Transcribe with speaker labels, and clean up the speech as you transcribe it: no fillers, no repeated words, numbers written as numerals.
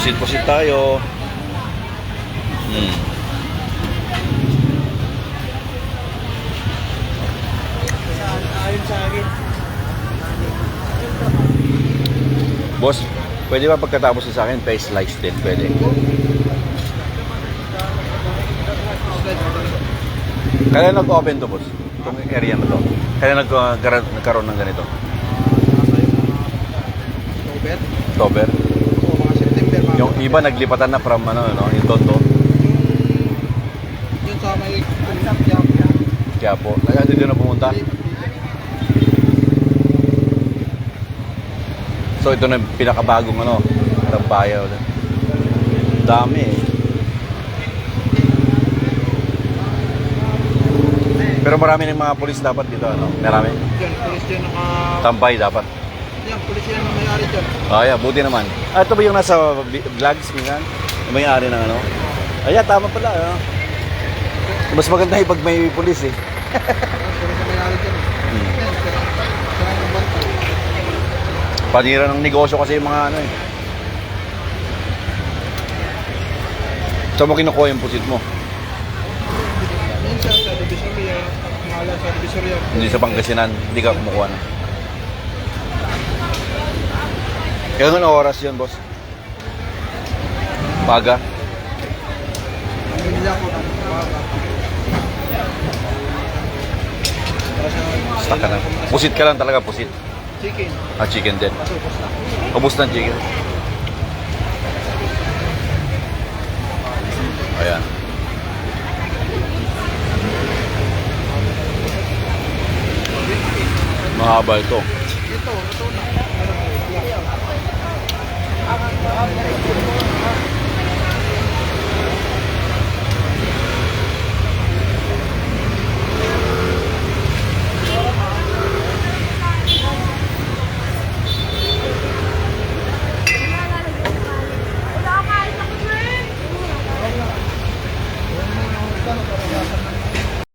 Speaker 1: Pusit-pusit tayo.
Speaker 2: Ayon sa akin.
Speaker 1: Boss, pwede ba pagkatapos sa akin, face likes din? Pwede. Kaya nag-open to, boss? Itong area na to. Kaya nagkaroon ng ganito.
Speaker 2: October?
Speaker 1: October.
Speaker 2: O mga September.
Speaker 1: Yung iba naglipatan na from yung Tondo.
Speaker 2: Yun sa may
Speaker 1: Kaya po, nagkati din na pumunta. So ito na yung pinakabagong Rampaya. Dami eh. Pero marami ng mga pulis dapat dito, Marami.
Speaker 2: Diyan, pulis dyan
Speaker 1: Tambay dapat.
Speaker 2: Yan, pulis yan ang may-ari dyan.
Speaker 1: Yeah, buti naman. Ito ba yung nasa vlogs, minsan? Yung may-ari ng tama pala, Mas maganda yung pag may pulis, eh.
Speaker 2: Pulis ang may-ari dyan. Yan, siya ang bantay.
Speaker 1: Panira ng negosyo kasi yung mga Saan mo kinukuha yung pusit mo?
Speaker 2: Minsan sa Divisoria, mahala sa Divisoria.
Speaker 1: Hindi sa Pangasinan, hindi ka kumukuha na. Kaya anong oras yun, boss? Paga?
Speaker 2: Binili ako ng baga.
Speaker 1: Stuck ka na. Pusit ka lang talaga, pusit.
Speaker 2: Chicken.
Speaker 1: Chicken din.
Speaker 2: Kaso, basta.
Speaker 1: Ubus ng chicken. Ayan. Mahaba ito.
Speaker 2: Ito na.